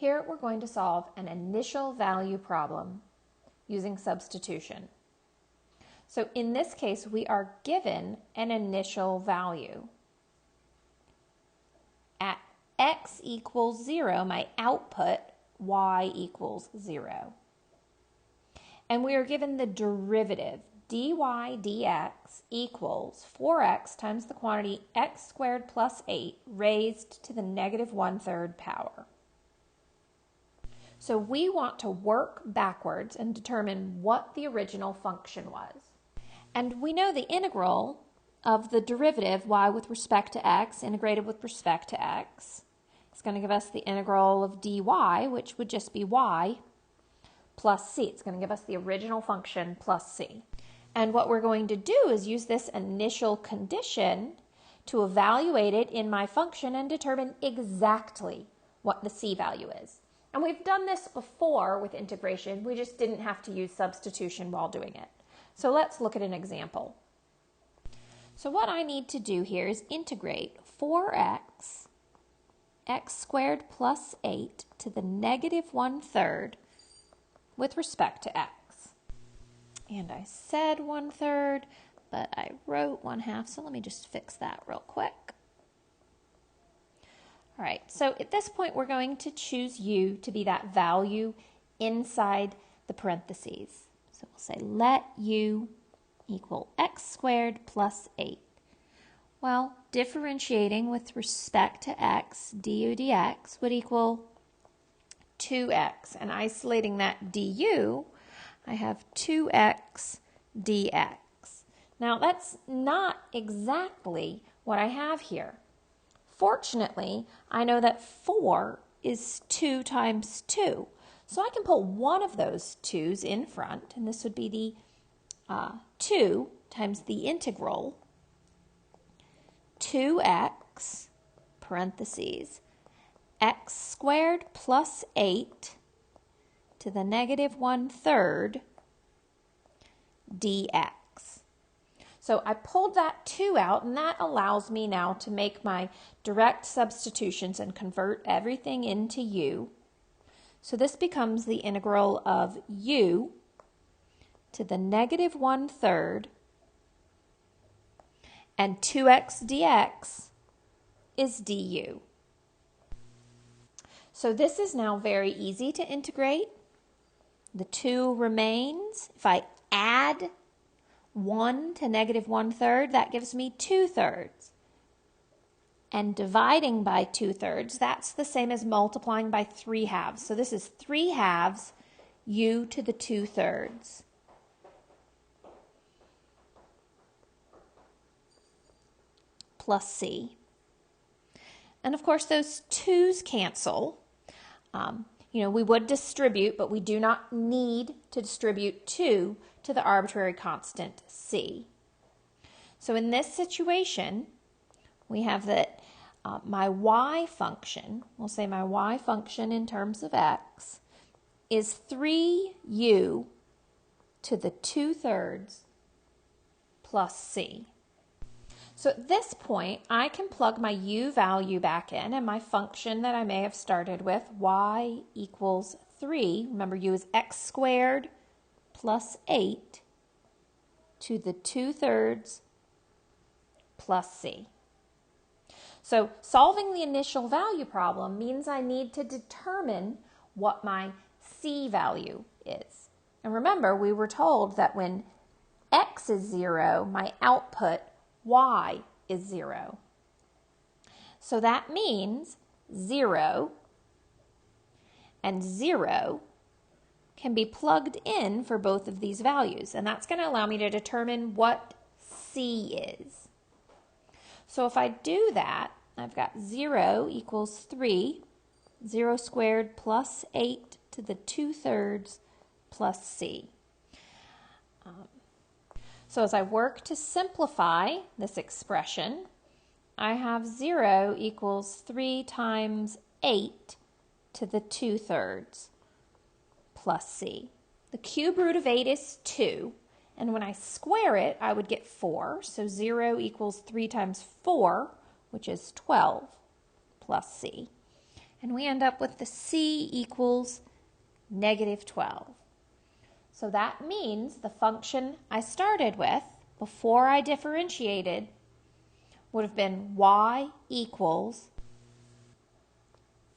Here we're going to solve an initial value problem using substitution. So in this case, we are given an initial value. At x equals 0, my output, y equals 0. And we are given the derivative, dy dx equals 4x times the quantity x squared plus 8 raised to the negative 1/3 power. So we want to work backwards and determine what the original function was. And we know the integral of the derivative, y with respect to x, integrated with respect to x, is going to give us the integral of dy, which would just be y, plus c. It's going to give us the original function plus c. And what we're going to do is use this initial condition to evaluate it in my function and determine exactly what the c value is. And we've done this before with integration. We just didn't have to use substitution while doing it. So let's look at an example. So what I need to do here is integrate 4x, x squared plus 8 to the negative 1/3 with respect to x. And I said 1/3, but I wrote 1/2, so let me just fix that real quick. All right, so at this point we're going to choose u to be that value inside the parentheses. So we'll say let u equal x squared plus 8. Well, differentiating with respect to x, du dx would equal 2x. And isolating that du, I have 2x dx. Now that's not exactly what I have here. Fortunately, I know that 4 is 2 times 2. So I can put one of those 2's in front, and this would be the 2 times the integral 2x, parentheses, x squared plus 8 to the negative 1/3 dx. So I pulled that 2 out, and that allows me now to make my direct substitutions and convert everything into u. So this becomes the integral of u to the negative 1/3, and 2x dx is du. So this is now very easy to integrate. The 2 remains. If I add 1 to negative 1/3, that gives me 2/3. And dividing by 2/3, that's the same as multiplying by 3/2. So this is 3/2 u to the 2/3 plus c. And of course those 2's cancel. We would distribute, but we do not need to distribute 2 to the arbitrary constant c. So in this situation, we have that my y function, we'll say my y function in terms of x, is 3u to the 2/3 plus c. So at this point, I can plug my u value back in, and my function that I may have started with, y equals 3, remember u is x squared plus 8 to the 2/3 plus c. So solving the initial value problem means I need to determine what my c value is. And remember, we were told that when x is 0, my output y is 0. So that means 0 and 0 can be plugged in for both of these values, and that's going to allow me to determine what c is. So if I do that, I've got 0 equals 3, 0 squared plus 8 to the 2/3 plus c. So as I work to simplify this expression, I have 0 equals 3 times 8 to the 2/3 plus c. The cube root of 8 is 2, and when I square it, I would get 4. So 0 equals 3 times 4, which is 12, plus c. And we end up with the c equals negative 12. So that means the function I started with before I differentiated would have been y equals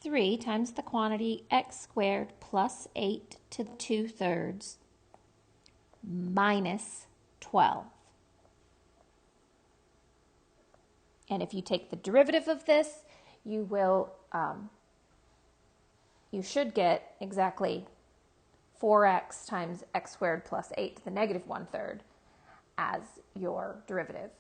3 times the quantity x squared plus 8 to the 2/3 minus 12. And if you take the derivative of this, you should get exactly 4x times x squared plus 8 to the negative 1/3 as your derivative.